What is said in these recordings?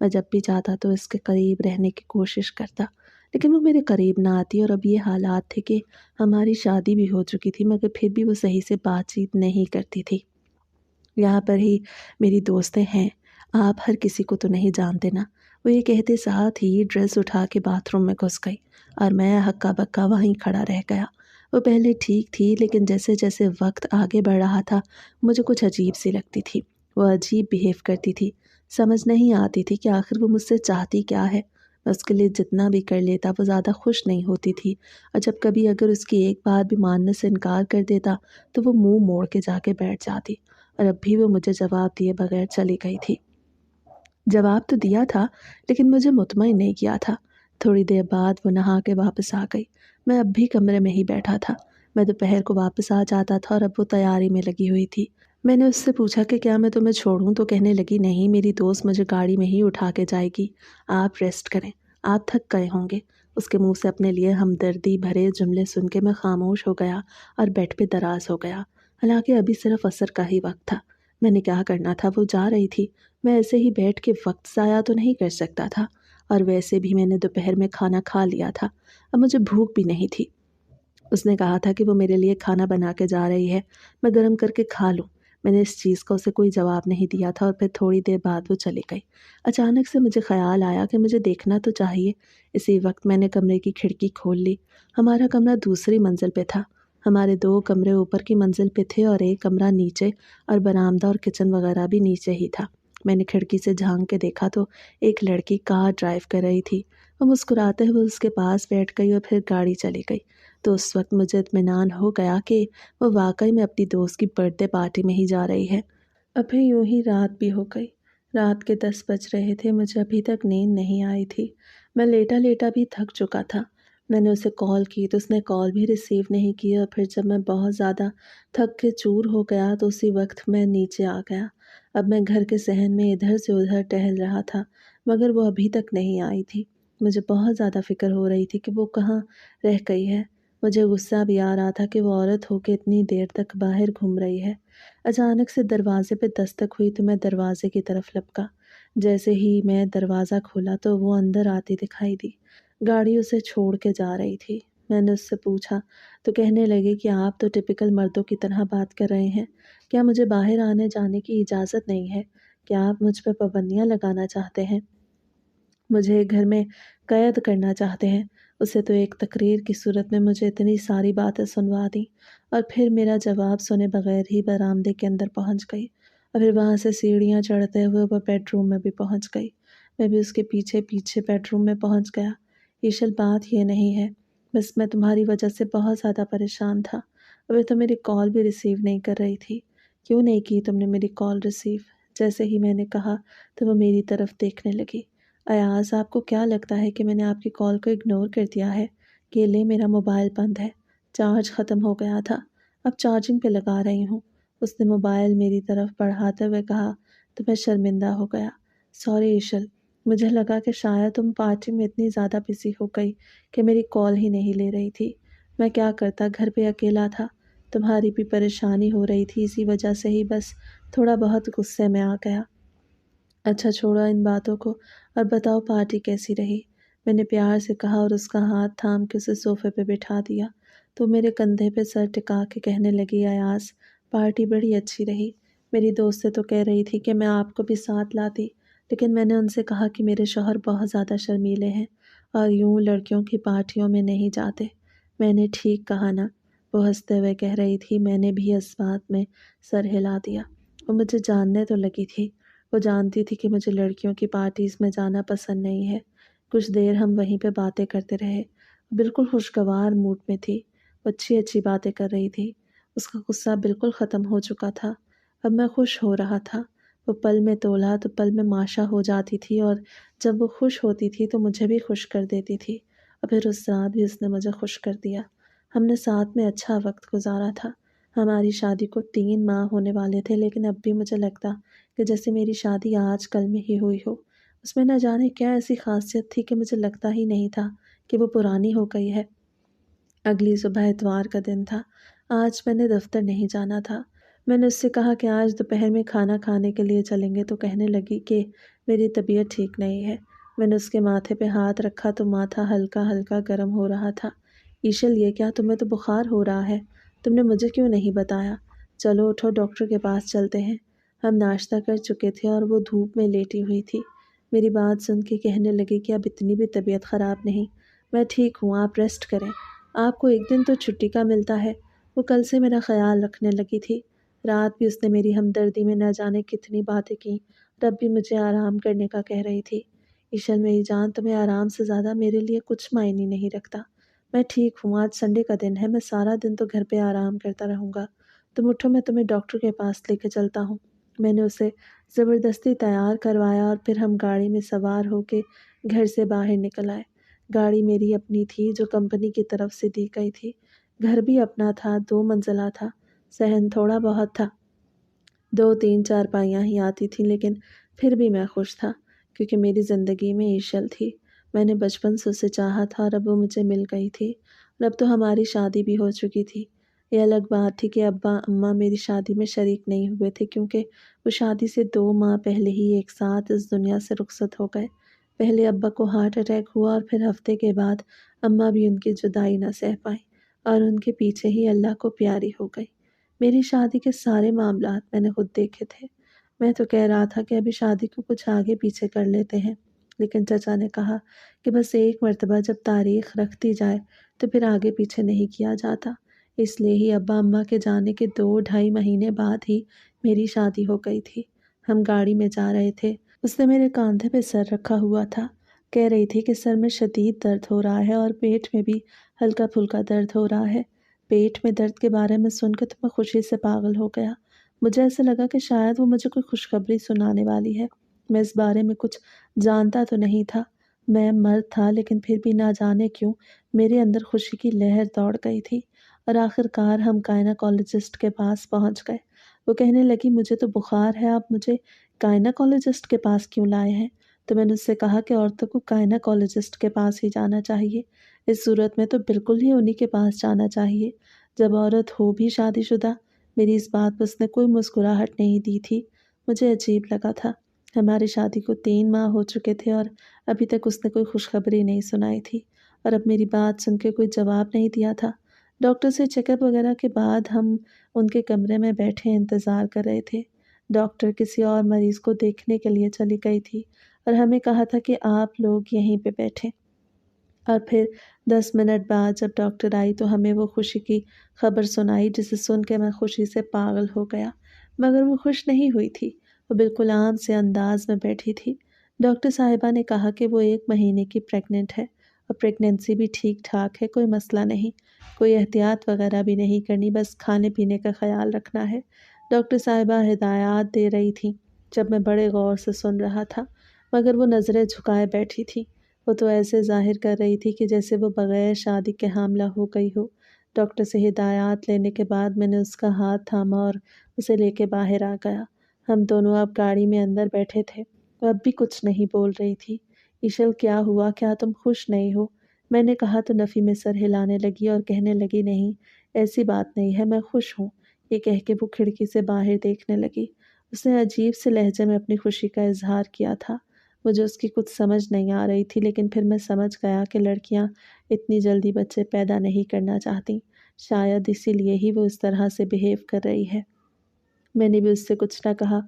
میں جب بھی چاہتا تو اس کے قریب رہنے کی کوشش کرتا، لیکن وہ میرے قریب نہ آتی، اور اب یہ حالات تھے کہ ہماری شادی بھی ہو چکی تھی مگر پھر بھی وہ صحیح سے بات چیت نہیں کرتی تھی۔ یہاں پر ہی میری دوستیں ہیں، آپ ہر کسی کو تو نہیں جانتے نا۔ وہ یہ کہتے ساتھ ہی ڈریس اٹھا کے باتھ روم میں گھس گئی، اور میں ہکا بکا وہیں کھڑا رہ گیا۔ وہ پہلے ٹھیک تھی، لیکن جیسے جیسے وقت آگے بڑھ رہا تھا مجھے کچھ عجیب سی لگتی تھی۔ وہ عجیب بیہیو کرتی تھی، سمجھ نہیں آتی تھی کہ آخر وہ مجھ سے چاہتی کیا ہے۔ میں اس کے لیے جتنا بھی کر لیتا وہ زیادہ خوش نہیں ہوتی تھی، اور جب کبھی اگر اس کی ایک بات بھی ماننے سے انکار کر دیتا تو وہ منہ موڑ کے جا کے بیٹھ جاتی، اور اب بھی وہ مجھے جواب دیے بغیر چلی گئی تھی۔ جواب تو دیا تھا، لیکن مجھے مطمئن نہیں کیا تھا۔ تھوڑی دیر بعد وہ نہا کے واپس آ گئی۔ میں اب بھی کمرے میں ہی بیٹھا تھا۔ میں دوپہر کو واپس آ جاتا تھا اور اب وہ تیاری میں لگی ہوئی تھی۔ میں نے اس سے پوچھا کہ کیا میں تمہیں چھوڑوں، تو کہنے لگی نہیں، میری دوست مجھے گاڑی میں ہی اٹھا کے جائے گی، آپ ریسٹ کریں، آپ تھک گئے ہوں گے۔ اس کے منہ سے اپنے لیے ہمدردی بھرے جملے سن کے میں خاموش ہو گیا اور بیڈ پہ دراز ہو گیا۔ حالانکہ ابھی صرف عصر کا ہی وقت تھا۔ میں نے کیا کرنا تھا، وہ جا رہی تھی، میں ایسے ہی بیٹھ کے وقت ضائع تو نہیں کر سکتا تھا، اور ویسے بھی میں نے دوپہر میں کھانا کھا لیا تھا، اب مجھے بھوک بھی نہیں تھی۔ اس نے کہا تھا کہ وہ میرے لیے کھانا بنا کے جا رہی ہے، میں گرم کر کے کھا لوں۔ میں نے اس چیز کا اسے کوئی جواب نہیں دیا تھا، اور پھر تھوڑی دیر بعد وہ چلی گئی۔ اچانک سے مجھے خیال آیا کہ مجھے دیکھنا تو چاہیے۔ اسی وقت میں نے کمرے کی کھڑکی کھول لی۔ ہمارا کمرہ دوسری منزل پہ تھا۔ ہمارے 2 کمرے اوپر کی منزل پہ تھے اور ایک کمرہ نیچے، اور برآمدہ اور کچن وغیرہ بھی نیچے ہی تھا۔ میں نے کھڑکی سے جھانک کے دیکھا تو ایک لڑکی کار ڈرائیو کر رہی تھی۔ وہ مسکراتے ہوئے اس کے پاس بیٹھ گئی اور پھر گاڑی چلی گئی۔ تو اس وقت مجھے اطمینان ہو گیا کہ وہ واقعی میں اپنی دوست کی برتھ ڈے پارٹی میں ہی جا رہی ہے۔ ابھی یوں ہی رات بھی ہو گئی۔ رات کے 10 بج رہے تھے، مجھے ابھی تک نیند نہیں آئی تھی۔ میں لیٹا لیٹا بھی تھک چکا تھا۔ میں نے اسے کال کی تو اس نے کال بھی ریسیو نہیں کی، اور پھر جب میں بہت زیادہ تھک کے چور ہو گیا تو اسی وقت میں نیچے آ گیا۔ اب میں گھر کے صحن میں ادھر سے ادھر ٹہل رہا تھا، مگر وہ ابھی تک نہیں آئی تھی۔ مجھے بہت زیادہ فکر ہو رہی تھی کہ وہ کہاں رہ گئی ہے۔ مجھے غصہ بھی آ رہا تھا کہ وہ عورت ہو کے اتنی دیر تک باہر گھوم رہی ہے۔ اچانک سے دروازے پہ دستک ہوئی تو میں دروازے کی طرف لپکا۔ جیسے ہی میں دروازہ کھولا تو وہ اندر آتی دکھائی دی۔ گاڑی اسے چھوڑ کے جا رہی تھی۔ میں نے اس سے پوچھا تو کہنے لگے کہ آپ تو ٹپیکل مردوں کی طرح بات کر رہے ہیں، کیا مجھے باہر آنے جانے کی اجازت نہیں ہے؟ کیا آپ مجھ پہ پابندیاں لگانا چاہتے ہیں؟ مجھے گھر میں قید کرنا چاہتے ہیں؟ اسے تو ایک تقریر کی صورت میں مجھے اتنی ساری باتیں سنوا دیں، اور پھر میرا جواب سنے بغیر ہی برآمدے کے اندر پہنچ گئی، اور پھر وہاں سے سیڑھیاں چڑھتے ہوئے وہ بیڈ روم میں بھی پہنچ گئی۔ میں بھی اس کے پیچھے پیچھے بیڈ روم میں پہنچ گیا۔ ایشل، بات یہ نہیں ہے، بس میں تمہاری وجہ سے بہت زیادہ پریشان تھا۔ ابھی تو میری کال بھی ریسیو نہیں کر رہی تھی۔ کیوں نہیں کی تم نے میری کال ریسیو؟ جیسے ہی میں نے کہا تو وہ میری طرف دیکھنے لگی۔ ایاز، آپ کو کیا لگتا ہے کہ میں نے آپ کی کال کو اگنور کر دیا ہے؟ کہ لے، میرا موبائل بند ہے، چارج ختم ہو گیا تھا، اب چارجنگ پہ لگا رہی ہوں۔ اس نے موبائل میری طرف بڑھاتے ہوئے کہا تو میں شرمندہ ہو گیا۔ سوری ایشل، مجھے لگا کہ شاید تم پارٹی میں اتنی زیادہ بزی ہو گئی کہ میری کال ہی نہیں لے رہی تھی۔ میں کیا کرتا، گھر پہ اکیلا تھا، تمہاری بھی پریشانی ہو رہی تھی، اسی وجہ سے ہی بس تھوڑا بہت غصے میں آ گیا۔ اچھا چھوڑو ان باتوں کو، اور بتاؤ پارٹی کیسی رہی؟ میں نے پیار سے کہا اور اس کا ہاتھ تھام کے اسے صوفے پہ بٹھا دیا۔ تو میرے کندھے پہ سر ٹکا کے کہنے لگی، ایاز، پارٹی بڑی اچھی رہی۔ میری دوستیں تو کہہ رہی تھی کہ میں آپ کو بھی ساتھ لاتی، لیکن میں نے ان سے کہا کہ میرے شوہر بہت زیادہ شرمیلے ہیں اور یوں لڑکیوں کی پارٹیوں میں نہیں جاتے۔ میں نے ٹھیک کہا نا؟ وہ ہنستے ہوئے کہہ رہی تھی۔ میں نے بھی اس بات میں سر ہلا دیا۔ وہ مجھے جاننے تو لگی تھی، وہ جانتی تھی کہ مجھے لڑکیوں کی پارٹیز میں جانا پسند نہیں ہے۔ کچھ دیر ہم وہیں پہ باتیں کرتے رہے، بالکل خوشگوار موڈ میں تھی، وہ اچھی اچھی باتیں کر رہی تھی، اس کا غصہ بالکل ختم ہو چکا تھا، اب میں خوش ہو رہا تھا۔ وہ پل میں تولا تو پل میں ماشا ہو جاتی تھی، اور جب وہ خوش ہوتی تھی تو مجھے بھی خوش کر دیتی تھی، اور پھر اس رات بھی اس نے مجھے خوش کر دیا۔ ہم نے ساتھ میں اچھا وقت گزارا تھا۔ ہماری شادی کو 3 ماہ ہونے والے تھے، لیکن اب بھی مجھے لگتا کہ جیسے میری شادی آج کل میں ہی ہوئی ہو۔ اس میں نہ جانے کیا ایسی خاصیت تھی کہ مجھے لگتا ہی نہیں تھا کہ وہ پرانی ہو گئی ہے۔ اگلی صبح اتوار کا دن تھا۔ آج میں نے دفتر نہیں جانا تھا۔ میں نے اس سے کہا کہ آج دوپہر میں کھانا کھانے کے لیے چلیں گے، تو کہنے لگی کہ میری طبیعت ٹھیک نہیں ہے۔ میں نے اس کے ماتھے پہ ہاتھ رکھا تو ماتھا ہلکا ہلکا گرم ہو رہا تھا۔ ایشل، یہ کیا؟ تمہیں تو بخار ہو رہا ہے، تم نے مجھے کیوں نہیں بتایا؟ چلو اٹھو، ڈاکٹر کے پاس چلتے ہیں۔ ہم ناشتہ کر چکے تھے اور وہ دھوپ میں لیٹی ہوئی تھی۔ میری بات سن کے کہنے لگی کہ اب اتنی بھی طبیعت خراب نہیں، میں ٹھیک ہوں، آپ ریسٹ کریں، آپ کو ایک دن تو چھٹی کا ملتا ہے۔ وہ کل سے میرا خیال رکھنے لگی تھی۔ رات بھی اس نے میری ہمدردی میں نہ جانے کتنی باتیں کیں، تب بھی مجھے آرام کرنے کا کہہ رہی تھی۔ ایشل میری جان، تمہیں آرام سے زیادہ میرے لیے کچھ معنی نہیں رکھتا۔ میں ٹھیک ہوں، آج سنڈے کا دن ہے، میں سارا دن تو گھر پہ آرام کرتا رہوں گا۔ تم اٹھو، میں تمہیں ڈاکٹر کے پاس لے کے چلتا ہوں۔ میں نے اسے زبردستی تیار کروایا اور پھر ہم گاڑی میں سوار ہو کے گھر سے باہر نکل آئے۔ گاڑی میری اپنی تھی جو کمپنی کی طرف سے دی گئی تھی۔ گھر بھی اپنا تھا، 2 منزلہ تھا، صحن تھوڑا بہت تھا، 2 3 4 پائیاں ہی آتی تھیں، لیکن پھر بھی میں خوش تھا کیونکہ میری زندگی میں ایشل تھی۔ میں نے بچپن سے اسے چاہا تھا اور اب وہ مجھے مل گئی تھی، اور اب تو ہماری شادی بھی ہو چکی تھی۔ یہ الگ بات تھی کہ ابا اماں میری شادی میں شریک نہیں ہوئے تھے کیونکہ وہ شادی سے 2 ماہ پہلے ہی ایک ساتھ اس دنیا سے رخصت ہو گئے۔ پہلے ابا کو ہارٹ اٹیک ہوا اور پھر ہفتے کے بعد اماں بھی ان کی جدائی نہ سہ پائیں اور ان کے پیچھے ہی اللہ کو پیاری ہو گئی۔ میری شادی کے سارے معاملات میں نے خود دیکھے تھے۔ میں تو کہہ رہا تھا کہ ابھی شادی کو کچھ آگے پیچھے کر لیتے ہیں، لیکن چچا نے کہا کہ بس ایک مرتبہ جب تاریخ رکھ دی جائے تو پھر آگے پیچھے نہیں کیا جاتا۔ اس لیے ہی ابا اماں کے جانے کے 2 ڈھائی مہینے بعد ہی میری شادی ہو گئی تھی۔ ہم گاڑی میں جا رہے تھے، اس نے میرے کاندھے پہ سر رکھا ہوا تھا، کہہ رہی تھی کہ سر میں شدید درد ہو رہا ہے اور پیٹ میں بھی ہلکا پھلکا درد ہو رہا ہے۔ پیٹ میں درد کے بارے میں سن کے تو میں خوشی سے پاگل ہو گیا۔ مجھے ایسا لگا کہ شاید وہ مجھے کوئی خوشخبری سنانے والی ہے۔ میں اس بارے میں کچھ جانتا تو نہیں تھا، میں مرد تھا، لیکن پھر بھی نہ جانے کیوں میرے اندر خوشی کی لہر دوڑ گئی تھی، اور آخر کار ہم گائنیکالوجسٹ کے پاس پہنچ گئے۔ وہ کہنے لگی مجھے تو بخار ہے، آپ مجھے گائنیکالوجسٹ کے پاس کیوں لائے ہیں؟ تو میں نے اس سے کہا کہ عورتوں کو گائنیکالوجسٹ کے پاس ہی جانا چاہیے، اس صورت میں تو بالکل ہی انہی کے پاس جانا چاہیے جب عورت ہو بھی شادی شدہ۔ میری اس بات پر اس نے کوئی مسکراہٹ نہیں دی تھی۔ مجھے عجیب لگا تھا، ہماری شادی کو 3 ماہ ہو چکے تھے اور ابھی تک اس نے کوئی خوشخبری نہیں سنائی تھی، اور اب میری بات سن کے کوئی جواب نہیں دیا تھا۔ ڈاکٹر سے چیک اپ وغیرہ کے بعد ہم ان کے کمرے میں بیٹھے انتظار کر رہے تھے۔ ڈاکٹر کسی اور مریض کو دیکھنے کے لیے چلی گئی تھی اور ہمیں کہا تھا کہ آپ لوگ یہیں پہ بیٹھیں۔ اور پھر 10 منٹ بعد جب ڈاکٹر آئی تو ہمیں وہ خوشی کی خبر سنائی جسے سن کے میں خوشی سے پاگل ہو گیا، مگر وہ خوش نہیں ہوئی تھی، وہ بالکل عام سے انداز میں بیٹھی تھی۔ ڈاکٹر صاحبہ نے کہا کہ وہ 1 مہینے کی پریگننٹ ہے اور پریگننسی بھی ٹھیک ٹھاک ہے، کوئی مسئلہ نہیں، کوئی احتیاط وغیرہ بھی نہیں کرنی، بس کھانے پینے کا خیال رکھنا ہے۔ ڈاکٹر صاحبہ ہدایات دے رہی تھیں جب میں بڑے غور سے سن رہا تھا، مگر وہ نظریں جھکائے بیٹھی تھی۔ وہ تو ایسے ظاہر کر رہی تھی کہ جیسے وہ بغیر شادی کے حاملہ ہو گئی ہو۔ ڈاکٹر سے ہدایات لینے کے بعد میں نے اس کا ہاتھ تھاما اور اسے لے کے باہر آ گیا۔ ہم دونوں اب گاڑی میں اندر بیٹھے تھے، وہ اب بھی کچھ نہیں بول رہی تھی۔ ایشل، کیا ہوا؟ کیا تم خوش نہیں ہو؟ میں نے کہا تو نفی میں سر ہلانے لگی اور کہنے لگی نہیں، ایسی بات نہیں ہے، میں خوش ہوں۔ یہ کہہ کے وہ کھڑکی سے باہر دیکھنے لگی۔ اس نے عجیب سے لہجے میں اپنی خوشی کا اظہار کیا تھا۔ مجھے اس کی کچھ سمجھ نہیں آ رہی تھی، لیکن پھر میں سمجھ گیا کہ لڑکیاں اتنی جلدی بچے پیدا نہیں کرنا چاہتیں، شاید اسی لیے ہی وہ اس طرح سے بیہیو کر رہی ہے۔ میں نے بھی اس سے کچھ نہ کہا،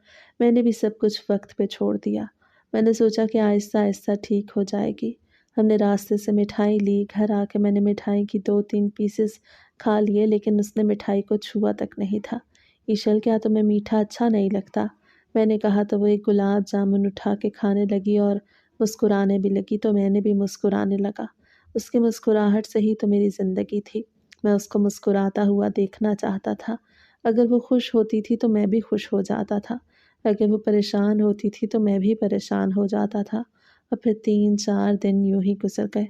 میں نے بھی سب کچھ وقت پہ چھوڑ دیا۔ میں نے سوچا کہ آہستہ آہستہ ٹھیک ہو جائے گی۔ ہم نے راستے سے مٹھائی لی، گھر آ کے میں نے مٹھائی کی 2 3 پیسز کھا لیے، لیکن اس نے مٹھائی کو چھوا تک نہیں تھا۔ ایشل، کیا تمہیں میٹھا اچھا نہیں لگتا؟ میں نے کہا تو وہ ایک گلاب جامن اٹھا کے کھانے لگی اور مسکرانے بھی لگی، تو میں نے بھی مسکرانے لگا۔ اس کی مسکراہٹ سے ہی تو میری زندگی تھی، میں اس کو مسکراتا ہوا دیکھنا چاہتا تھا۔ اگر وہ خوش ہوتی تھی تو میں بھی خوش ہو جاتا تھا، اگر وہ پریشان ہوتی تھی تو میں بھی پریشان ہو جاتا تھا۔ اور پھر 3 4 دن یوں ہی گزر گئے،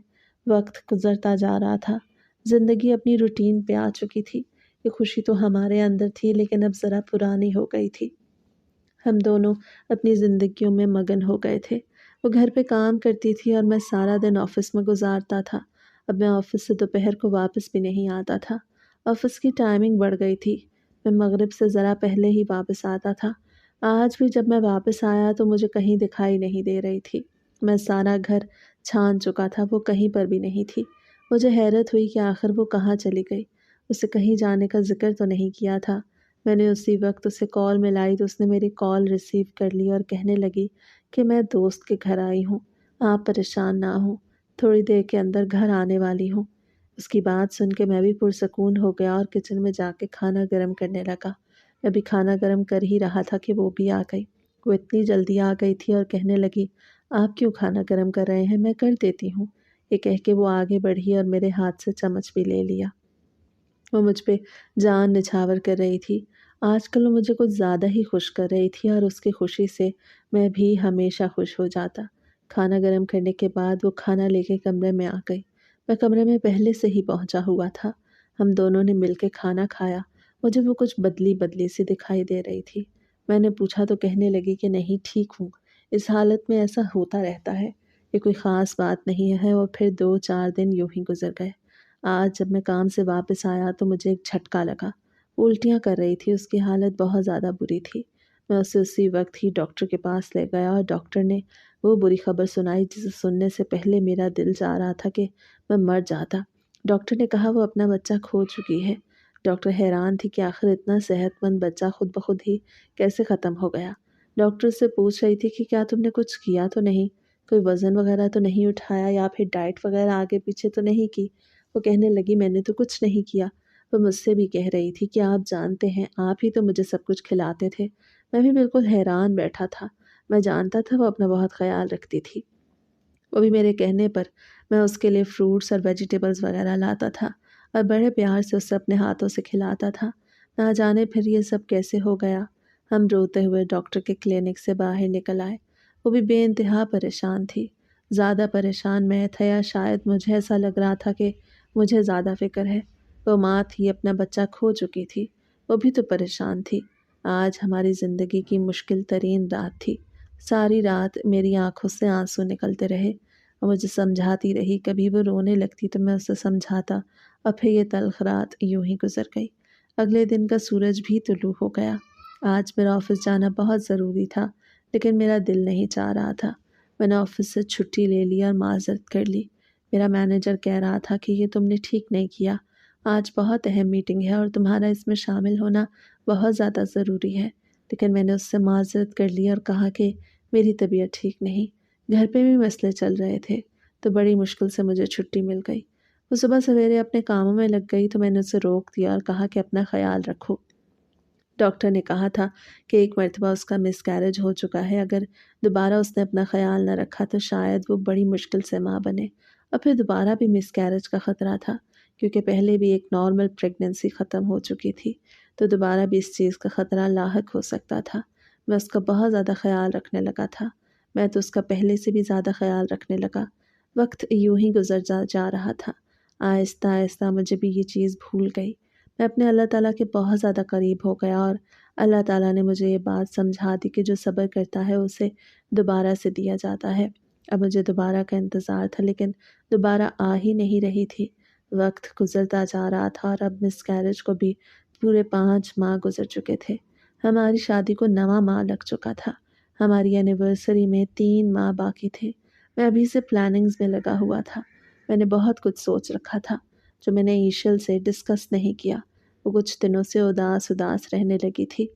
وقت گزرتا جا رہا تھا، زندگی اپنی روٹین پہ آ چکی تھی۔ یہ خوشی تو ہمارے اندر تھی، لیکن اب ذرا پرانی ہو گئی تھی۔ ہم دونوں اپنی زندگیوں میں مگن ہو گئے تھے۔ وہ گھر پہ کام کرتی تھی اور میں سارا دن آفس میں گزارتا تھا۔ اب میں آفس سے دوپہر کو واپس بھی نہیں آتا تھا، آفس کی ٹائمنگ بڑھ گئی تھی، میں مغرب سے ذرا پہلے ہی واپس آتا تھا۔ آج بھی جب میں واپس آیا تو مجھے کہیں دکھائی نہیں دے رہی تھی۔ میں سارا گھر چھان چکا تھا، وہ کہیں پر بھی نہیں تھی۔ مجھے حیرت ہوئی کہ آخر وہ کہاں چلی گئی۔ اسے کہیں جانے کا ذکر تو نہیں کیا تھا۔ میں نے اسی وقت اسے کال ملائی تو اس نے میری کال ریسیو کر لی اور کہنے لگی کہ میں دوست کے گھر آئی ہوں، آپ پریشان نہ ہوں، تھوڑی دیر کے اندر گھر آنے والی ہوں۔ اس کی بات سن کے میں بھی پرسکون ہو گیا اور کچن میں جا کے کھانا گرم کرنے لگا۔ میں بھی کھانا گرم کر ہی رہا تھا کہ وہ بھی آ گئی۔ وہ اتنی جلدی آ گئی تھی اور کہنے لگی، آپ کیوں کھانا گرم کر رہے ہیں، میں کر دیتی ہوں۔ یہ کہہ کے وہ آگے بڑھی اور میرے ہاتھ سے چمچ بھی لے لیا۔ وہ مجھ پہ جان نچھاور کر رہی تھی۔ آج کل وہ مجھے کچھ زیادہ ہی خوش کر رہی تھی اور اس کی خوشی سے میں بھی ہمیشہ خوش ہو جاتا۔ کھانا گرم کرنے کے بعد وہ کھانا لے کے کمرے میں آ گئی۔ میں کمرے میں پہلے سے ہی پہنچا ہوا تھا۔ ہم دونوں نے مل کے کھانا کھایا۔ مجھے وہ کچھ بدلی بدلی سی دکھائی دے رہی تھی۔ میں نے پوچھا تو کہنے لگی کہ نہیں، ٹھیک ہوں، اس حالت میں ایسا ہوتا رہتا ہے، یہ کوئی خاص بات نہیں ہے۔ اور پھر 2-4 دن یوں ہی گزر گئے۔ آج جب میں کام سے واپس آیا تو مجھے ایک جھٹکا لگا۔ وہ الٹیاں کر رہی تھی، اس کی حالت بہت زیادہ بری تھی۔ میں اسے اسی وقت ہی ڈاکٹر کے پاس لے گیا اور ڈاکٹر نے وہ بری خبر سنائی جسے سننے سے پہلے میرا دل چاہ رہا تھا کہ میں مر جاتا۔ ڈاکٹر نے کہا وہ اپنا بچہ کھو چکی ہے۔ ڈاکٹر حیران تھی کہ آخر اتنا صحت مند بچہ خود بخود ہی کیسے ختم ہو گیا۔ ڈاکٹر سے پوچھ رہی تھی کہ کیا تم نے کچھ کیا تو نہیں، کوئی وزن وغیرہ تو نہیں اٹھایا یا پھر ڈائٹ وغیرہ آگے پیچھے تو نہیں کی۔ وہ کہنے لگی میں نے تو کچھ نہیں کیا۔ وہ مجھ سے بھی کہہ رہی تھی کہ آپ جانتے ہیں، آپ ہی تو مجھے سب کچھ کھلاتے تھے۔ میں بھی بالکل حیران بیٹھا تھا۔ میں جانتا تھا وہ اپنا بہت خیال رکھتی تھی۔ وہ بھی میرے کہنے پر میں اس کے لیے فروٹس اور ویجیٹیبلز وغیرہ لاتا تھا اور بڑے پیار سے اسے اپنے ہاتھوں سے کھلاتا تھا۔ نہ جانے پھر یہ سب کیسے ہو گیا۔ ہم روتے ہوئے ڈاکٹر کے کلینک سے باہر نکل آئے۔ وہ بھی بے انتہا پریشان تھی۔ زیادہ پریشان میں تھا، یا شاید مجھے ایسا لگ رہا تھا کہ مجھے زیادہ فکر ہے۔ وہ ماں تھی، اپنا بچہ کھو چکی تھی، وہ بھی تو پریشان تھی۔ آج ہماری زندگی کی مشکل ترین رات تھی۔ ساری رات میری آنکھوں سے آنسو نکلتے رہے اور مجھے سمجھاتی رہی۔ کبھی وہ رونے لگتی تو میں اسے سمجھاتا اور پھر یہ تلخ رات یوں ہی گزر گئی۔ اگلے دن کا سورج بھی طلوع ہو گیا۔ آج میرا آفس جانا بہت ضروری تھا، لیکن میرا دل نہیں چاہ رہا تھا۔ میں نے آفس سے چھٹی لے لی اور معذرت کر لی۔ میرا مینیجر کہہ رہا تھا کہ یہ تم نے ٹھیک نہیں کیا، آج بہت اہم میٹنگ ہے اور تمہارا اس میں شامل ہونا بہت زیادہ ضروری ہے۔ لیکن میں نے اس سے معذرت کر لی اور کہا کہ میری طبیعت ٹھیک نہیں، گھر پہ بھی مسئلے چل رہے تھے، تو بڑی مشکل سے مجھے چھٹی مل گئی۔ وہ صبح سویرے اپنے کاموں میں لگ گئی تو میں نے اسے روک دیا اور کہا کہ اپنا خیال رکھو۔ ڈاکٹر نے کہا تھا کہ ایک مرتبہ اس کا مس کیریج ہو چکا ہے، اگر دوبارہ اس نے اپنا خیال نہ رکھا تو شاید وہ بڑی مشکل سے ماں بنے۔ اور پھر دوبارہ بھی مس کیریج کا خطرہ تھا، کیونکہ پہلے بھی ایک نارمل پریگننسی ختم ہو چکی تھی، تو دوبارہ بھی اس چیز کا خطرہ لاحق ہو سکتا تھا۔ میں اس کا بہت زیادہ خیال رکھنے لگا تھا۔ میں تو اس کا پہلے سے بھی زیادہ خیال رکھنے لگا۔ وقت یوں ہی گزر جا رہا تھا۔ آہستہ آہستہ مجھے بھی یہ چیز بھول گئی۔ میں اپنے اللہ تعالیٰ کے بہت زیادہ قریب ہو گیا اور اللہ تعالیٰ نے مجھے یہ بات سمجھا دی کہ جو صبر کرتا ہے اسے دوبارہ سے دیا جاتا ہے۔ اب مجھے دوبارہ کا انتظار تھا، لیکن دوبارہ آ ہی نہیں رہی تھی۔ وقت گزرتا جا رہا تھا اور اب مس کیریج کو بھی پورے 5 ماہ گزر چکے تھے۔ ہماری شادی کو 9واں ماہ لگ چکا تھا۔ ہماری اینیورسری میں 3 ماہ باقی تھے۔ میں ابھی سے پلاننگز میں لگا ہوا تھا۔ میں نے بہت کچھ سوچ رکھا تھا جو میں نے ایشل سے ڈسکس نہیں کیا۔ وہ کچھ دنوں سے اداس رہنے لگی تھی۔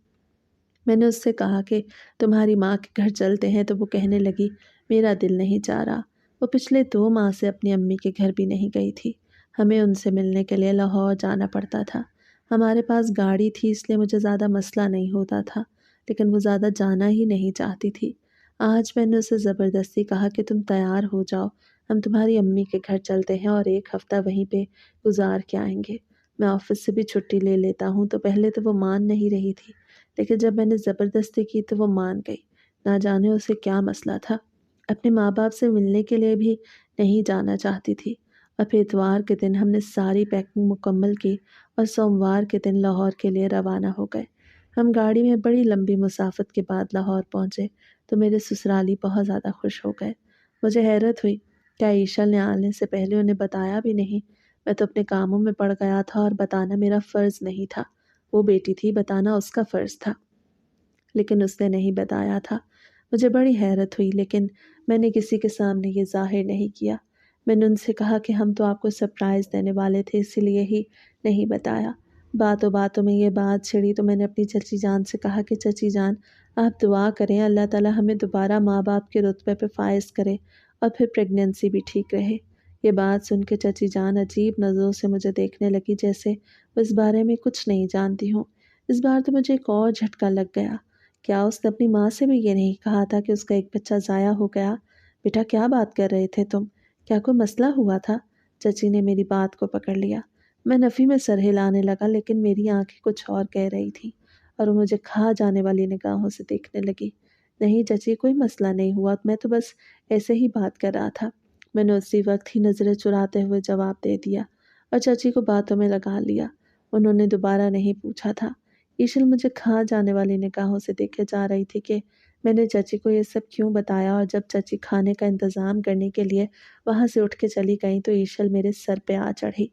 میں نے اس سے کہا کہ تمہاری ماں کے گھر چلتے ہیں، تو وہ کہنے لگی میرا دل نہیں چاہ رہا۔ وہ پچھلے 2 ماہ سے اپنی امی کے گھر بھی نہیں گئی تھی۔ ہمیں ان سے ملنے کے لیے لاہور جانا پڑتا تھا۔ ہمارے پاس گاڑی تھی، اس لیے مجھے زیادہ مسئلہ نہیں ہوتا تھا، لیکن وہ زیادہ جانا ہی نہیں چاہتی تھی۔ آج میں نے اسے زبردستی کہا کہ تم تیار ہو جاؤ، ہم تمہاری امی کے گھر چلتے ہیں اور 1 ہفتہ وہیں پہ گزار کے آئیں گے۔ میں آفس سے بھی چھٹی لے لیتا ہوں۔ تو پہلے تو وہ مان نہیں رہی تھی، لیکن جب میں نے زبردستی کی تو وہ مان گئی۔ نہ جانے اسے کیا مسئلہ تھا، اپنے ماں باپ سے ملنے کے لیے بھی نہیں جانا چاہتی تھی۔ اور پھر اتوار کے دن ہم نے ساری پیکنگ مکمل کی اور سوموار کے دن لاہور کے لیے روانہ ہو گئے۔ ہم گاڑی میں بڑی لمبی مسافت کے بعد لاہور پہنچے تو میرے سسرالی بہت زیادہ خوش ہو گئے۔ مجھے حیرت ہوئی، کیا ایشل نے آنے سے پہلے انہیں بتایا بھی نہیں؟ میں تو اپنے کاموں میں پڑ گیا تھا اور بتانا میرا فرض نہیں تھا۔ وہ بیٹی تھی، بتانا اس کا فرض تھا۔ لیکن اس نے نہیں بتایا تھا۔ مجھے بڑی حیرت ہوئی، لیکن میں نے کسی کے سامنے یہ ظاہر نہیں کیا۔ میں نے ان سے کہا کہ ہم تو آپ کو سرپرائز دینے والے تھے، اسی لیے ہی نہیں بتایا۔ باتوں باتوں میں یہ بات چھڑی تو میں نے اپنی چچی جان سے کہا کہ چچی جان، آپ دعا کریں اللہ تعالیٰ ہمیں دوبارہ ماں باپ کے رتبے پہ فائز کرے اور پھر پریگننسی بھی ٹھیک رہے۔ یہ بات سن کے چچی جان عجیب نظروں سے مجھے دیکھنے لگی، جیسے وہ اس بارے میں کچھ نہیں جانتی ہوں۔ اس بار تو مجھے ایک اور جھٹکا لگ گیا۔ کیا اس نے اپنی ماں سے بھی یہ نہیں کہا تھا کہ اس کا ایک بچہ ضائع ہو گیا؟ بیٹا کیا بات کر رہے تھے تم؟ کیا کوئی مسئلہ ہوا تھا؟ چچی نے میری بات کو پکڑ لیا۔ میں نفی میں سر ہلانے لگا، لیکن میری آنکھیں کچھ اور کہہ رہی تھیں اور وہ مجھے کھا جانے والی نگاہوں سے دیکھنے لگی۔ نہیں چچی، کوئی مسئلہ نہیں ہوا، میں تو بس ایسے ہی بات کر رہا تھا۔ میں نے اسی وقت ہی نظریں چراتے ہوئے جواب دے دیا اور چچی کو باتوں میں لگا لیا۔ انہوں نے دوبارہ نہیں پوچھا تھا۔ ایشل مجھے کھا جانے والی نگاہوں سے دیکھے جا رہی تھی کہ میں نے چچی کو یہ سب کیوں بتایا، اور جب چچی کھانے کا انتظام کرنے کے لیے وہاں سے اٹھ کے چلی گئیں تو ایشل میرے سر پہ آ چڑھی۔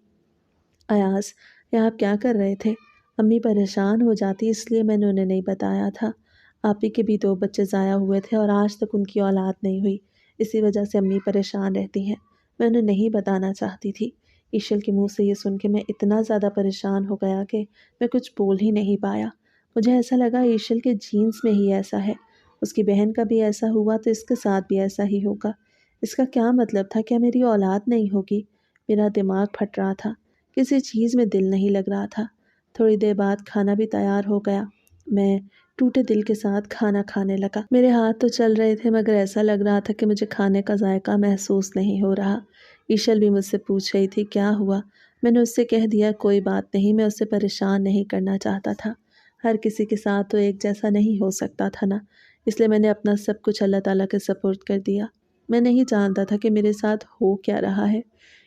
ایاز، یہ آپ کیا کر رہے تھے؟ امی پریشان ہو جاتی، اس لیے میں نے انہیں نہیں بتایا تھا۔ آپ ہی کے بھی 2 بچے ضائع ہوئے تھے اور آج تک ان کی اولاد نہیں ہوئی، اسی وجہ سے امی پریشان رہتی ہیں۔ میں انہیں نہیں بتانا چاہتی تھی۔ ایشل کے منہ سے یہ سن کے میں اتنا زیادہ پریشان ہو گیا کہ میں کچھ بول ہی نہیں پایا۔ مجھے ایسا لگا ایشل کے جینز میں ہی ایسا ہے، اس کی بہن کا بھی ایسا ہوا تو اس کے ساتھ بھی ایسا ہی ہوگا۔ اس کا کیا مطلب تھا؟ کیا میری اولاد نہیں ہوگی؟ میرا دماغ پھٹ رہا تھا، کسی چیز میں دل نہیں لگ رہا تھا۔ تھوڑی دیر بعد کھانا بھی تیار ہو گیا۔ میں ٹوٹے دل کے ساتھ کھانا کھانے لگا۔ میرے ہاتھ تو چل رہے تھے، مگر ایسا لگ رہا تھا کہ مجھے کھانے کا ذائقہ محسوس نہیں ہو رہا۔ ایشل بھی مجھ سے پوچھ رہی تھی کیا ہوا؟ میں نے اس سے کہہ دیا کوئی بات نہیں، میں اسے پریشان نہیں کرنا چاہتا تھا۔ ہر کسی کے ساتھ تو ایک جیسا نہیں ہو سکتا تھا نا، اس لیے میں نے اپنا سب کچھ اللہ تعالیٰ کے سپورٹ کر دیا۔ میں نہیں جانتا تھا کہ میرے ساتھ ہو کیا رہا ہے۔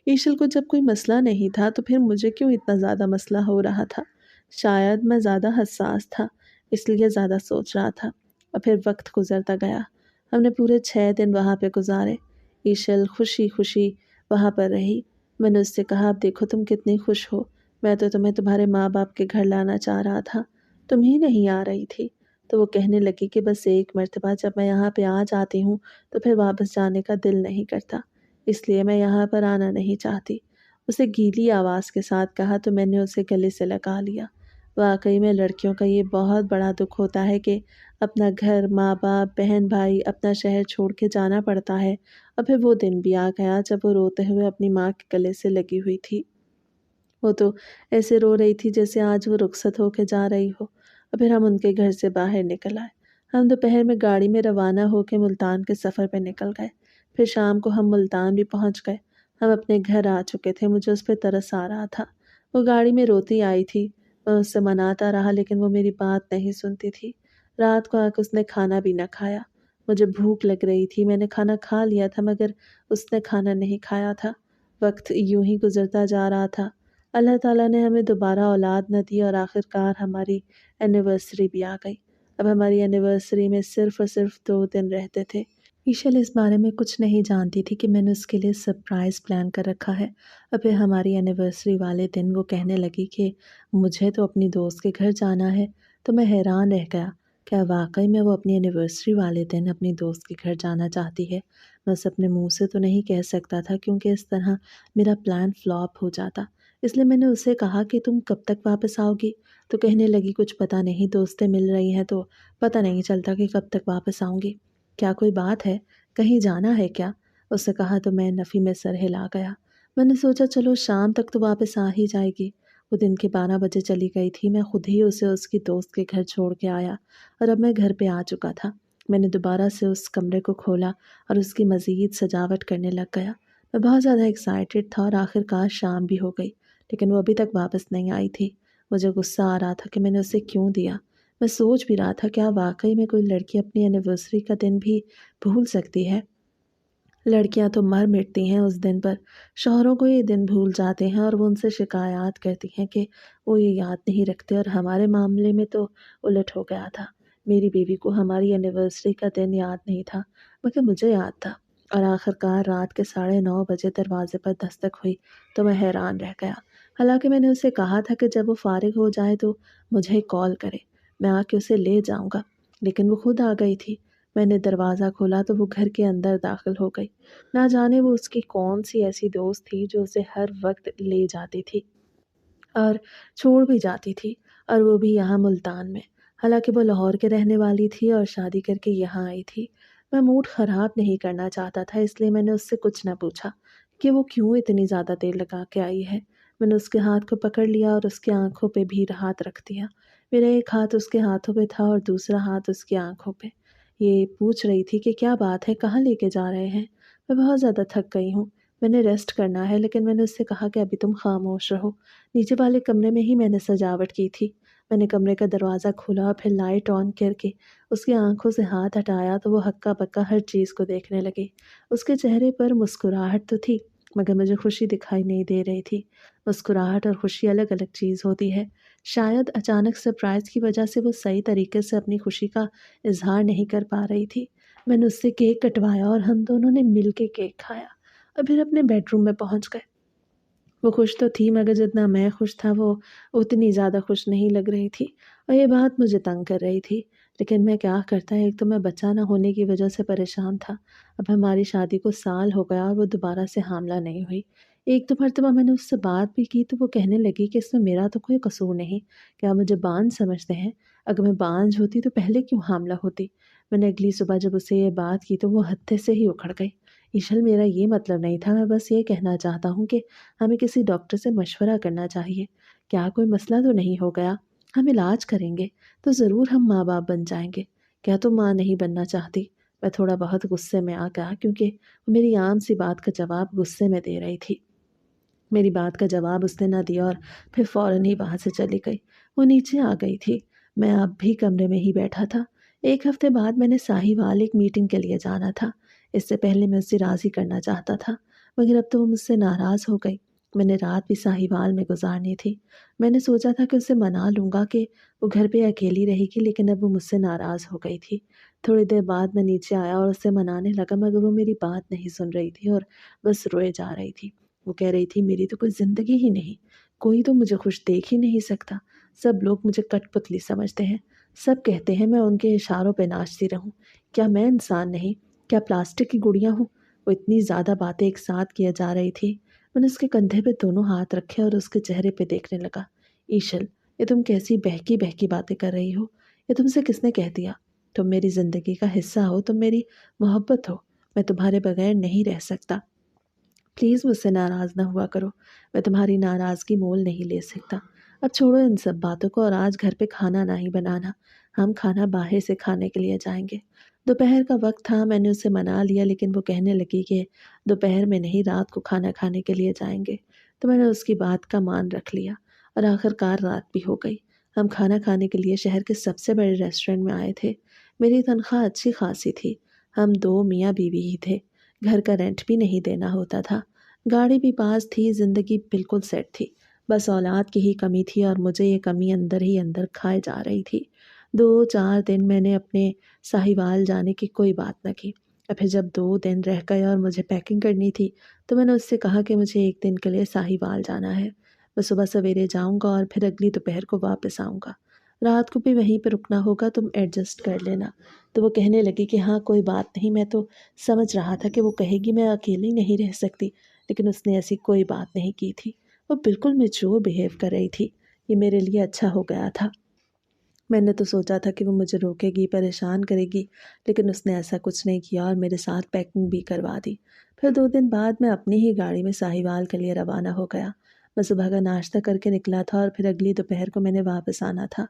ایشل کو جب کوئی مسئلہ نہیں تھا تو پھر مجھے کیوں اتنا زیادہ مسئلہ ہو رہا تھا؟ شاید میں زیادہ حساس تھا، اس لیے زیادہ سوچ رہا تھا۔ اور پھر وقت گزرتا گیا۔ ہم نے پورے 6 دن وہاں پہ گزارے۔ ایشل خوشی خوشی وہاں پر رہی۔ میں نے اس سے کہا اب دیکھو تم کتنی خوش ہو، میں تو تمہیں تمہارے ماں باپ کے گھر لانا چاہ رہا تھا، تم ہی نہیں آ رہی تھی۔ تو وہ کہنے لگی کہ بس ایک مرتبہ جب میں یہاں پہ آ جاتی ہوں تو پھر واپس جانے کا دل نہیں کرتا، اس لیے میں یہاں پر آنا نہیں چاہتی۔ اسے گیلی آواز کے ساتھ کہا تو میں نے اسے گلے سے لگا لیا۔ واقعی میں لڑکیوں کا یہ بہت بڑا دکھ ہوتا ہے کہ اپنا گھر، ماں باپ، بہن بھائی، اپنا شہر چھوڑ کے جانا پڑتا ہے۔ اور پھر وہ دن بھی آ گیا جب وہ روتے ہوئے اپنی ماں کے گلے سے لگی ہوئی تھی۔ وہ تو ایسے رو رہی تھی جیسے آج وہ رخصت ہو کے جا رہی ہو۔ اور پھر ہم ان کے گھر سے باہر نکل آئے۔ ہم دوپہر میں گاڑی میں روانہ ہو کے ملتان کے سفر پہ نکل گئے۔ پھر شام کو ہم ملتان بھی پہنچ گئے۔ ہم اپنے گھر آ چکے تھے، مجھے اس پہ ترس آ رہا تھا۔ وہ گاڑی میں روتی آئی تھی، میں اس سے مناتا رہا لیکن وہ میری بات نہیں سنتی تھی۔ رات کو آ کے اس نے کھانا بھی نہ کھایا۔ مجھے بھوک لگ رہی تھی، میں نے کھانا کھا لیا تھا مگر اس نے کھانا نہیں کھایا تھا۔ وقت یوں ہی گزرتا جا رہا تھا۔ اللہ تعالیٰ نے ہمیں دوبارہ اولاد نہ دی اور آخرکار ہماری اینیورسری بھی آ گئی۔ اب ہماری اینیورسری میں صرف اور صرف 2 دن رہتے تھے۔ ایشل اس بارے میں کچھ نہیں جانتی تھی کہ میں نے اس کے لیے سرپرائز پلان کر رکھا ہے۔ اور پھر ہماری اینیورسری والے دن وہ کہنے لگی کہ مجھے تو اپنی دوست کے گھر جانا ہے، تو میں حیران رہ گیا، کیا واقعی میں وہ اپنی اینیورسری والے دن اپنی دوست کے گھر جانا چاہتی ہے؟ میں اسے اپنے منہ سے تو نہیں کہہ سکتا تھا کیونکہ اس طرح میرا پلان فلاپ ہو جاتا، اس لیے میں نے اسے کہا کہ تم کب تک واپس آؤ گی؟ تو کہنے لگی کچھ پتہ نہیں، دوستیں مل رہی ہیں تو پتہ نہیں چلتا کہ کب تک واپس آؤں گی۔ کیا کوئی بات ہے؟ کہیں جانا ہے کیا؟ اس سے کہا تو میں نفی میں سر ہلا گیا۔ میں نے سوچا چلو شام تک تو واپس آ ہی جائے گی۔ وہ دن کے 12 بجے چلی گئی تھی۔ میں خود ہی اسے اس کی دوست کے گھر چھوڑ کے آیا اور اب میں گھر پہ آ چکا تھا۔ میں نے دوبارہ سے اس کمرے کو کھولا اور اس کی مزید سجاوٹ کرنے لگ گیا۔ میں بہت زیادہ ایکسائٹڈ تھا اور آخرکار شام بھی ہو گئی، لیکن وہ ابھی تک واپس نہیں آئی تھی۔ مجھے غصہ آ رہا تھا کہ میں نے اسے کیوں دیا۔ میں سوچ بھی رہا تھا کیا واقعی میں کوئی لڑکی اپنی اینیورسری کا دن بھی بھول سکتی ہے؟ لڑکیاں تو مر مٹتی ہیں اس دن پر، شوہروں کو یہ دن بھول جاتے ہیں اور وہ ان سے شکایات کرتی ہیں کہ وہ یہ یاد نہیں رکھتے، اور ہمارے معاملے میں تو الٹ ہو گیا تھا۔ میری بیوی کو ہماری اینیورسری کا دن یاد نہیں تھا مگر مجھے یاد تھا، اور آخرکار رات کے 9:30 بجے دروازے پر دستک ہوئی تو میں حیران رہ گیا۔ حالانکہ میں نے اسے کہا تھا کہ جب وہ فارغ ہو جائے تو مجھے کال کرے، میں آ کے اسے لے جاؤں گا، لیکن وہ خود آ گئی تھی۔ میں نے دروازہ کھولا تو وہ گھر کے اندر داخل ہو گئی۔ نہ جانے وہ اس کی کون سی ایسی دوست تھی جو اسے ہر وقت لے جاتی تھی اور چھوڑ بھی جاتی تھی، اور وہ بھی یہاں ملتان میں۔ حالانکہ وہ لاہور کے رہنے والی تھی اور شادی کر کے یہاں آئی تھی۔ میں موڈ خراب نہیں کرنا چاہتا تھا، اس لیے میں نے اس سے کچھ نہ پوچھا کہ وہ کیوں اتنی زیادہ دیر لگا کے آئی ہے۔ میں نے اس کے ہاتھ کو پکڑ لیا اور اس کی آنکھوں پہ بھی ہاتھ رکھ دیا۔ میرا ایک ہاتھ اس کے ہاتھوں پہ تھا اور دوسرا ہاتھ اس کی آنکھوں پہ۔ یہ پوچھ رہی تھی کہ کیا بات ہے، کہاں لے کے جا رہے ہیں؟ میں بہت زیادہ تھک گئی ہوں، میں نے ریسٹ کرنا ہے، لیکن میں نے اس سے کہا کہ ابھی تم خاموش رہو۔ نیچے والے کمرے میں ہی میں نے سجاوٹ کی تھی۔ میں نے کمرے کا دروازہ کھولا اور پھر لائٹ آن کر کے اس کی آنکھوں سے ہاتھ ہٹایا تو وہ ہکا بکا ہر چیز کو دیکھنے لگی۔ اس کے چہرے پر مسکراہٹ تو تھی، مگر مجھے خوشی دکھائی نہیں دے رہی تھی۔ مسکراہٹ اور خوشی الگ الگ چیز ہوتی ہے۔ شاید اچانک سرپرائز کی وجہ سے وہ صحیح طریقے سے اپنی خوشی کا اظہار نہیں کر پا رہی تھی۔ میں نے اس سے کیک کٹوایا اور ہم دونوں نے مل کے کیک کھایا اور پھر اپنے بیڈ روم میں پہنچ گئے۔ وہ خوش تو تھی، مگر جتنا میں خوش تھا وہ اتنی زیادہ خوش نہیں لگ رہی تھی، اور یہ بات مجھے تنگ کر رہی تھی۔ لیکن میں کیا کرتا، ایک تو میں بچہ نہ ہونے کی وجہ سے پریشان تھا۔ اب ہماری شادی کو سال ہو گیا اور وہ دوبارہ سے حاملہ نہیں ہوئی۔ ایک دو مرتبہ میں نے اس سے بات بھی کی تو وہ کہنے لگی کہ اس میں میرا تو کوئی قصور نہیں، کیا مجھے بانجھ سمجھتے ہیں؟ اگر میں بانجھ ہوتی تو پہلے کیوں حاملہ ہوتی؟ میں نے اگلی صبح جب اسے یہ بات کی تو وہ ہتھے سے ہی اکھڑ گئی۔ ایشل، میرا یہ مطلب نہیں تھا، میں بس یہ کہنا چاہتا ہوں کہ ہمیں کسی ڈاکٹر سے مشورہ کرنا چاہیے۔ کیا کوئی مسئلہ تو نہیں ہو گیا؟ ہم علاج کریں گے تو ضرور ہم ماں باپ بن جائیں گے۔ کیا تم ماں نہیں بننا چاہتی؟ میں تھوڑا بہت غصے میں آ گیا، کیونکہ وہ میری عام سی بات کا جواب غصے میں دے رہی تھی۔ میری بات کا جواب اس نے نہ دیا اور پھر فوراً ہی وہاں سے چلی گئی۔ وہ نیچے آ گئی تھی، میں اب بھی کمرے میں ہی بیٹھا تھا۔ ایک ہفتے بعد میں نے ساہیوال ایک میٹنگ کے لیے جانا تھا۔ اس سے پہلے میں اسے راضی کرنا چاہتا تھا، مگر اب تو وہ مجھ سے ناراض ہو گئی۔ میں نے رات بھی ساہیوال میں گزارنی تھی۔ میں نے سوچا تھا کہ اسے منا لوں گا کہ وہ گھر پہ اکیلی رہے گی، لیکن اب وہ مجھ سے ناراض ہو گئی تھی۔ تھوڑی دیر بعد میں نیچے آیا اور اسے منانے لگا، مگر وہ میری بات نہیں سن رہی تھی اور بس روئے جا رہی تھی۔ وہ کہہ رہی تھی میری تو کوئی زندگی ہی نہیں، کوئی تو مجھے خوش دیکھ ہی نہیں سکتا، سب لوگ مجھے کٹ پتلی سمجھتے ہیں، سب کہتے ہیں میں ان کے اشاروں پہ ناچتی رہوں۔ کیا میں انسان نہیں؟ کیا پلاسٹک کی گڑیاں ہوں؟ وہ اتنی زیادہ باتیں ایک ساتھ کیا جا رہی تھی۔ میں نے اس کے کندھے پہ دونوں ہاتھ رکھے اور اس کے چہرے پہ دیکھنے لگا۔ ایشل، یہ تم کیسی بہکی بہکی باتیں کر رہی ہو؟ یہ تم سے کس نے کہہ دیا؟ تم میری زندگی کا حصہ ہو، تم میری محبت ہو، میں تمہارے بغیر نہیں رہ سکتا۔ پلیز مجھ سے ناراض نہ ہوا کرو، میں تمہاری ناراضگی مول نہیں لے سکتا۔ اب چھوڑو ان سب باتوں کو اور آج گھر پہ کھانا نہیں بنانا، ہم کھانا باہر سے کھانے کے لیے جائیں گے۔ دوپہر کا وقت تھا، میں نے اسے منا لیا، لیکن وہ کہنے لگی کہ دوپہر میں نہیں، رات کو کھانا کھانے کے لیے جائیں گے۔ تو میں نے اس کی بات کا مان رکھ لیا اور آخر کار رات بھی ہو گئی۔ ہم کھانا کھانے کے لیے شہر کے سب سے بڑے ریسٹورنٹ میں آئے تھے۔ میری تنخواہ اچھی خاصی تھی، ہم دو میاں بیوی ہی تھے، گھر کا رینٹ بھی نہیں دینا ہوتا تھا، گاڑی بھی پاس تھی، زندگی بالکل سیٹ تھی۔ بس اولاد کی ہی کمی تھی اور مجھے یہ کمی اندر ہی اندر کھائے جا رہی تھی۔ 2-4 دن میں نے اپنے ساہیوال جانے کی کوئی بات نہ کی، اور پھر جب 2 دن رہ گئے اور مجھے پیکنگ کرنی تھی تو میں نے اس سے کہا کہ مجھے 1 دن کے لیے ساہیوال جانا ہے، میں صبح سویرے جاؤں گا اور پھر اگلی دوپہر کو واپس آؤں گا، رات کو بھی وہیں پہ رکنا ہوگا، تم ایڈجسٹ کر لینا۔ تو وہ کہنے لگی کہ ہاں کوئی بات نہیں۔ میں تو سمجھ رہا تھا کہ وہ کہے گی میں اکیلی نہیں رہ سکتی، لیکن اس نے ایسی کوئی بات نہیں کی تھی۔ وہ بالکل میچور بیہیو کر رہی تھی۔ یہ میرے لیے اچھا ہو گیا تھا۔ میں نے تو سوچا تھا کہ وہ مجھے روکے گی، پریشان کرے گی، لیکن اس نے ایسا کچھ نہیں کیا اور میرے ساتھ پیکنگ بھی کروا دی۔ پھر 2 دن بعد میں اپنی ہی گاڑی میں ساہیوال کے لیے روانہ ہو گیا۔ میں صبح کا ناشتہ کر کے نکلا تھا اور پھر اگلی دوپہر کو میں نے واپس آنا تھا۔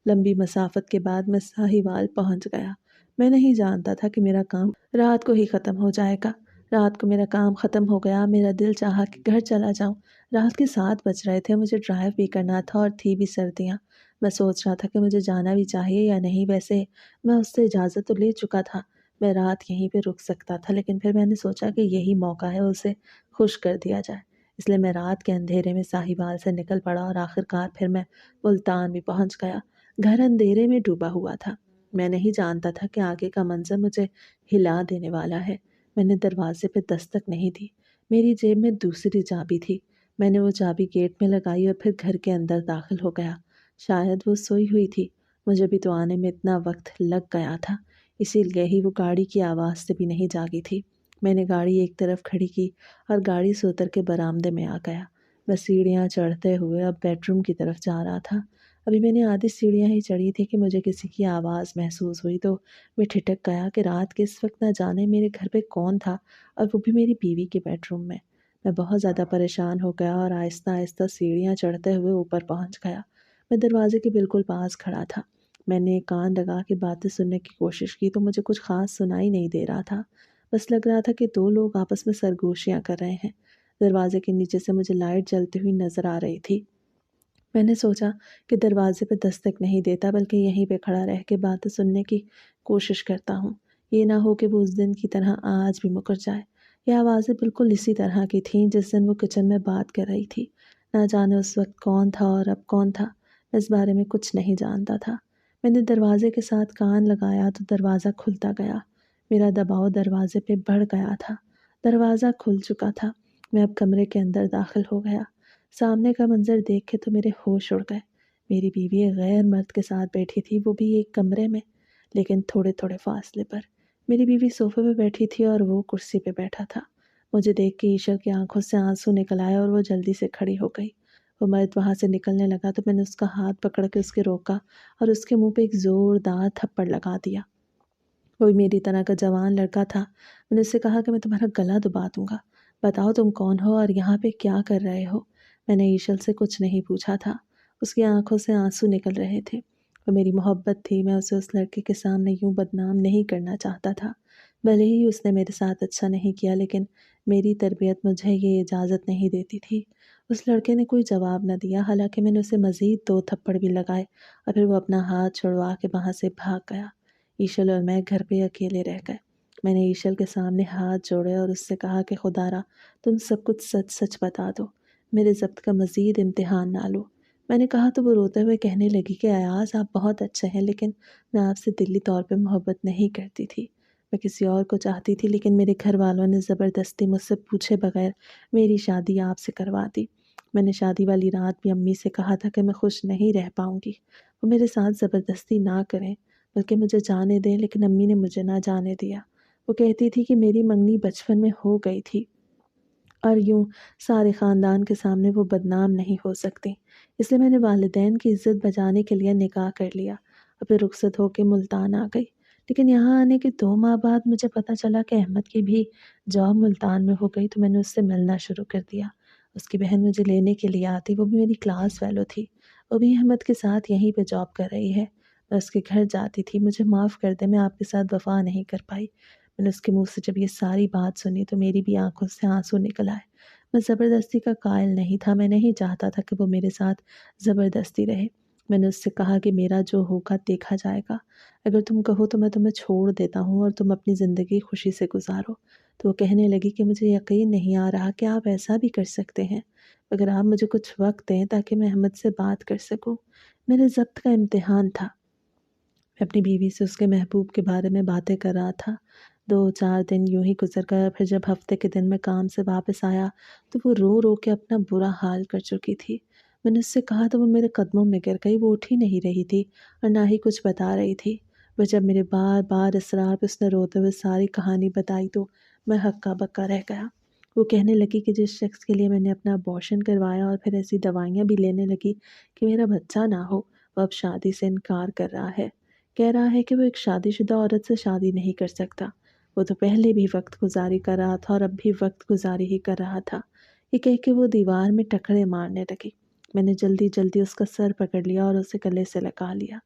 لمبی مسافت کے بعد میں ساہیوال پہنچ گیا۔ میں نہیں جانتا تھا کہ میرا کام رات کو ہی ختم ہو جائے گا۔ رات کو میرا کام ختم ہو گیا، میرا دل چاہا کہ گھر چلا جاؤں۔ رات کے 7 بج رہے تھے، مجھے ڈرائیو بھی کرنا تھا اور تھی بھی سردیاں۔ میں سوچ رہا تھا کہ مجھے جانا بھی چاہیے یا نہیں، ویسے میں اس سے اجازت تو لے چکا تھا، میں رات یہیں پہ رک سکتا تھا، لیکن پھر میں نے سوچا کہ یہی موقع ہے اسے خوش کر دیا جائے، اس لیے میں رات کے اندھیرے میں ساہیوال سے نکل پڑا اور آخر کار پھر میں ملتان بھی پہنچ گیا۔ گھر اندھیرے میں ڈوبا ہوا تھا، میں نہیں جانتا تھا کہ آگے کا منظر مجھے ہلا دینے والا ہے۔ میں نے دروازے پہ دستک نہیں دی، میری جیب میں دوسری چابی تھی، میں نے وہ چابی گیٹ میں لگائی اور پھر گھر کے اندر داخل ہو گیا۔ شاید وہ سوئی ہوئی تھی، مجھے بھی تو آنے میں اتنا وقت لگ گیا تھا، اسی لیے ہی وہ گاڑی کی آواز سے بھی نہیں جاگی تھی۔ میں نے گاڑی ایک طرف کھڑی کی اور گاڑی سے اتر کے برآمدے میں آ گیا۔ میں سیڑھیاں چڑھتے ہوئے اب بیڈ روم کی طرف جا رہا تھا۔ ابھی میں نے آدھی سیڑھیاں ہی چڑھی تھی کہ مجھے کسی کی آواز محسوس ہوئی، تو میں ٹھٹک گیا کہ رات کے اس وقت نہ جانے میرے گھر پہ کون تھا، اور وہ بھی میری بیوی کے بیڈ روم میں۔ میں بہت زیادہ پریشان ہو گیا اور آہستہ آہستہ سیڑھیاں چڑھتے ہوئے اوپر پہنچ گیا۔ میں دروازے کے بالکل پاس کھڑا تھا۔ میں نے کان لگا کے باتیں سننے کی کوشش کی تو مجھے کچھ خاص سنائی نہیں دے رہا تھا۔ بس لگ رہا تھا کہ دو لوگ آپس میں سرگوشیاں کر رہے ہیں۔ دروازے کے نیچے سے مجھے لائٹ جلتی ہوئی نظر آ رہی تھی۔ میں نے سوچا کہ دروازے پہ دستک نہیں دیتا بلکہ یہیں پہ کھڑا رہ کے باتیں سننے کی کوشش کرتا ہوں۔ یہ نہ ہو کہ وہ اس دن کی طرح آج بھی مکر جائے۔ یہ آوازیں بالکل اسی طرح کی تھیں جس دن وہ کچن میں بات کر رہی تھی۔ نہ جانے اس وقت کون تھا اور اب کون تھا، میں اس بارے میں کچھ نہیں جانتا تھا۔ میں نے دروازے کے ساتھ کان لگایا تو دروازہ کھلتا گیا۔ میرا دباؤ دروازے پہ بڑھ گیا تھا۔ دروازہ کھل چکا تھا۔ میں اب کمرے کے اندر داخل ہو گیا۔ سامنے کا منظر دیکھ کے تو میرے ہوش اڑ گئے۔ میری بیوی ایک غیر مرد کے ساتھ بیٹھی تھی، وہ بھی ایک کمرے میں، لیکن تھوڑے تھوڑے فاصلے پر۔ میری بیوی صوفے پہ بیٹھی تھی اور وہ کرسی پہ بیٹھا تھا۔ مجھے دیکھ کے ایشر کی آنکھوں سے آنسو نکل آئے اور وہ جلدی سے کھڑی ہو گئی۔ وہ مرد وہاں سے نکلنے لگا تو میں نے اس کا ہاتھ پکڑ کے اس کے روکا اور اس کے منہ پہ ایک زوردار تھپڑ لگا دیا۔ وہ میری طرح کا جوان لڑکا تھا۔ میں نے اس سے کہا کہ میں تمہارا گلا دبا دوں گا۔ بتاؤ تم کون ہو اور یہاں پہ کیا کر رہے ہو؟ میں نے ایشل سے کچھ نہیں پوچھا تھا۔ اس کی آنکھوں سے آنسو نکل رہے تھے۔ وہ میری محبت تھی، میں اسے اس لڑکے کے سامنے یوں بدنام نہیں کرنا چاہتا تھا۔ بھلے ہی اس نے میرے ساتھ اچھا نہیں کیا، لیکن میری تربیت مجھے یہ اجازت نہیں دیتی تھی۔ اس لڑکے نے کوئی جواب نہ دیا، حالانکہ میں نے اسے مزید 2 تھپڑ بھی لگائے، اور پھر وہ اپنا ہاتھ چھڑوا کے وہاں سے بھاگ گیا۔ ایشل اور میں گھر پہ اکیلے رہ گئے۔ میں نے ایشل کے سامنے ہاتھ جوڑے اور اس سے کہا کہ خدا را تم سب کچھ سچ سچ بتا دو، میرے ضبط کا مزید امتحان نہ لو۔ میں نے کہا تو وہ روتے ہوئے کہنے لگی کہ ایاز آپ بہت اچھے ہیں، لیکن میں آپ سے دلی طور پہ محبت نہیں کرتی تھی۔ میں کسی اور کو چاہتی تھی، لیکن میرے گھر والوں نے زبردستی مجھ سے پوچھے بغیر میری شادی آپ سے کروا دی۔ میں نے شادی والی رات بھی امی سے کہا تھا کہ میں خوش نہیں رہ پاؤں گی، وہ میرے ساتھ زبردستی نہ کریں بلکہ مجھے جانے دیں، لیکن امی نے مجھے نہ جانے دیا۔ وہ کہتی تھی کہ میری منگنی بچپن میں ہو گئی تھی اور یوں سارے خاندان کے سامنے وہ بدنام نہیں ہو سکتی، اس لیے میں نے والدین کی عزت بچانے کے لیے نکاح کر لیا اور پھر رخصت ہو کے ملتان آ گئی۔ لیکن یہاں آنے کے 2 ماہ بعد مجھے پتہ چلا کہ احمد کی بھی جاب ملتان میں ہو گئی، تو میں نے اس سے ملنا شروع کر دیا۔ اس کی بہن مجھے لینے کے لیے آتی، وہ بھی میری کلاس فیلو تھی، وہ بھی احمد کے ساتھ یہیں پہ جاب کر رہی ہے۔ میں اس کے گھر جاتی تھی، مجھے معاف کر دے، میں آپ کے ساتھ وفا نہیں کر پائی۔ میں نے اس کے منہ سے جب یہ ساری بات سنی تو میری بھی آنکھوں سے آنسو نکل آئے۔ میں زبردستی کا قائل نہیں تھا، میں نہیں چاہتا تھا کہ وہ میرے ساتھ زبردستی رہے۔ میں نے اس سے کہا کہ میرا جو ہوگا دیکھا جائے گا، اگر تم کہو تو میں تمہیں چھوڑ دیتا ہوں اور تم اپنی زندگی خوشی سے گزارو۔ تو وہ کہنے لگی کہ مجھے یقین نہیں آ رہا کہ آپ ایسا بھی کر سکتے ہیں، اگر آپ مجھے کچھ وقت دیں تاکہ میں احمد سے بات کر سکوں۔ میرے ضبط کا امتحان تھا۔ میں اپنی بیوی سے اس کے محبوب کے بارے میں باتیں کر رہا تھا۔ 2-4 دن یوں ہی گزر گیا، پھر جب ہفتے کے دن میں کام سے واپس آیا تو وہ رو رو کے اپنا برا حال کر چکی تھی۔ میں نے اس سے کہا تو وہ میرے قدموں میں گر گئی، وہ اٹھ ہی نہیں رہی تھی اور نہ ہی کچھ بتا رہی تھی۔ وہ جب میرے بار بار اصرار پہ اس نے روتے ہوئے ساری کہانی بتائی تو میں ہکا بکا رہ گیا۔ وہ کہنے لگی کہ جس شخص کے لیے میں نے اپنا ابارشن کروایا اور پھر ایسی دوائیاں بھی لینے لگی کہ میرا بچہ نہ ہو، وہ اب شادی سے انکار کر رہا ہے۔ کہہ رہا ہے کہ وہ ایک شادی شدہ عورت سے شادی نہیں کر سکتا۔ وہ تو پہلے بھی وقت گزاری کر رہا تھا اور اب بھی وقت گزاری ہی کر رہا تھا۔ یہ کہہ کے وہ دیوار میں ٹکرے مارنے لگی۔ میں نے جلدی جلدی اس کا سر پکڑ لیا اور اسے گلے سے لگا لیا۔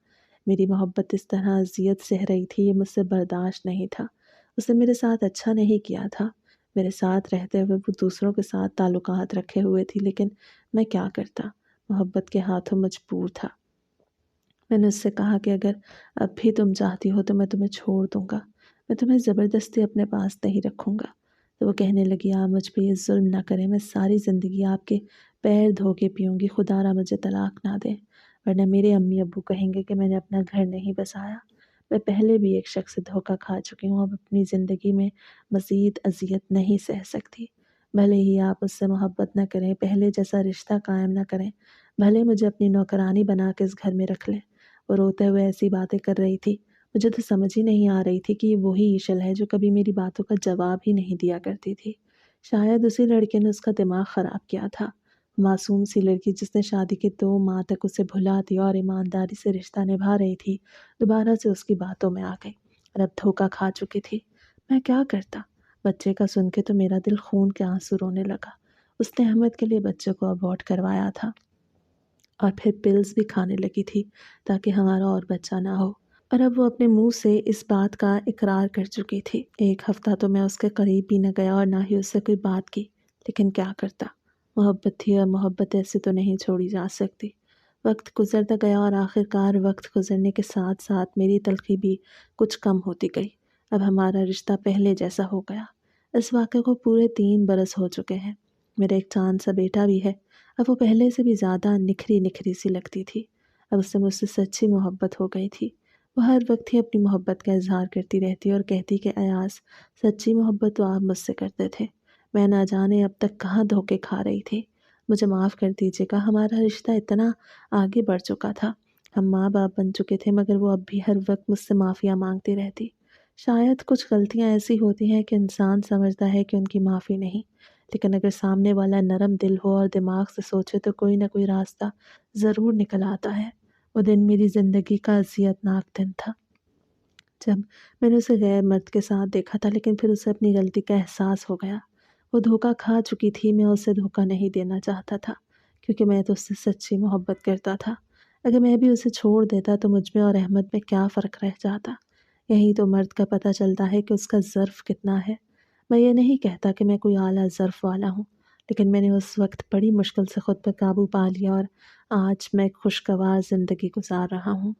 میری محبت اس طرح اذیت سہ رہی تھی، یہ مجھ سے برداشت نہیں تھا۔ اس نے میرے ساتھ اچھا نہیں کیا تھا۔ میرے ساتھ رہتے ہوئے وہ دوسروں کے ساتھ تعلقات رکھے ہوئے تھی، لیکن میں کیا کرتا، محبت کے ہاتھوں مجبور تھا۔ میں نے اس سے کہا کہ اگر اب بھی تم چاہتی ہو تو میں تمہیں چھوڑ دوں گا، میں تمہیں زبردستی اپنے پاس نہیں رکھوں گا۔ تو وہ کہنے لگی آپ مجھ پہ یہ ظلم نہ کریں، میں ساری زندگی آپ کے پیر دھو کے پیوں گی، خدا را مجھے طلاق نہ دے، ورنہ میرے امی ابو کہیں گے کہ میں نے اپنا گھر نہیں بسایا۔ میں پہلے بھی ایک شخص سے دھوکہ کھا چکی ہوں، اب اپنی زندگی میں مزید اذیت نہیں سہ سکتی۔ بھلے ہی آپ اس سے محبت نہ کریں، پہلے جیسا رشتہ قائم نہ کریں، بھلے مجھے اپنی نوکرانی بنا کے اس گھر میں رکھ لیں، وہ روتے ہوئے ایسی باتیں کر رہی تھی، مجھے تو سمجھ ہی نہیں آ رہی تھی کہ یہ وہی ایشل ہے جو کبھی میری باتوں کا جواب ہی نہیں دیا کرتی تھی۔ شاید اسی لڑکے نے اس کا دماغ خراب کیا تھا۔ معصوم سی لڑکی جس نے شادی کے 2 ماہ تک اسے بھلا دیا اور ایمانداری سے رشتہ نبھا رہی تھی، دوبارہ سے اس کی باتوں میں آ گئی اور اب دھوکہ کھا چکی تھی۔ میں کیا کرتا؟ بچے کا سن کے تو میرا دل خون کے آنسو رونے لگا۔ اس نے احمد کے لیے بچے کو ابورٹ کروایا تھا اور پھر پلز بھی کھانے لگی تھی تاکہ ہمارا اور بچہ نہ ہو، اور اب وہ اپنے منہ سے اس بات کا اقرار کر چکی تھی۔ 1 ہفتہ تو میں اس کے قریب بھی نہ گیا اور نہ ہی اس سے کوئی بات کی، لیکن کیا کرتا؟ محبت تھی اور محبت ایسے تو نہیں چھوڑی جا سکتی۔ وقت گزرتا گیا اور آخرکار وقت گزرنے کے ساتھ ساتھ میری تلخی بھی کچھ کم ہوتی گئی۔ اب ہمارا رشتہ پہلے جیسا ہو گیا۔ اس واقعے کو پورے 3 برس ہو چکے ہیں۔ میرا ایک چاند سا بیٹا بھی ہے۔ اب وہ پہلے سے بھی زیادہ نکھری نکھری سی لگتی تھی۔ اب اس سے مجھ سے سچی محبت ہو گئی تھی۔ وہ ہر وقت ہی اپنی محبت کا اظہار کرتی رہتی اور کہتی کہ ایاز، سچی محبت تو آپ مجھ سے کرتے تھے، میں نہ جانے اب تک کہاں دھوکے کھا رہی تھی۔ مجھے معاف کر دیجیے گا، ہمارا رشتہ اتنا آگے بڑھ چکا تھا، ہم ماں باپ بن چکے تھے، مگر وہ اب بھی ہر وقت مجھ سے معافیاں مانگتی رہتی۔ شاید کچھ غلطیاں ایسی ہوتی ہیں کہ انسان سمجھتا ہے کہ ان کی معافی نہیں، لیکن اگر سامنے والا نرم دل ہو اور دماغ سے سوچے تو کوئی نہ کوئی راستہ ضرور نکل آتا ہے۔ وہ دن میری زندگی کا اذیت ناک دن تھا جب میں نے اسے غیر مرد کے ساتھ دیکھا تھا، لیکن پھر اسے اپنی غلطی کا احساس ہو گیا۔ وہ دھوکہ کھا چکی تھی، میں اسے دھوکہ نہیں دینا چاہتا تھا کیونکہ میں تو اس سے سچی محبت کرتا تھا۔ اگر میں بھی اسے چھوڑ دیتا تو مجھ میں اور احمد میں کیا فرق رہ جاتا؟ یہی تو مرد کا پتہ چلتا ہے کہ اس کا ظرف کتنا ہے۔ میں یہ نہیں کہتا کہ میں کوئی اعلیٰ ظرف والا ہوں، لیکن میں نے اس وقت بڑی مشکل سے خود پر قابو پا لیا اور آج میں خوشگوار زندگی گزار رہا ہوں۔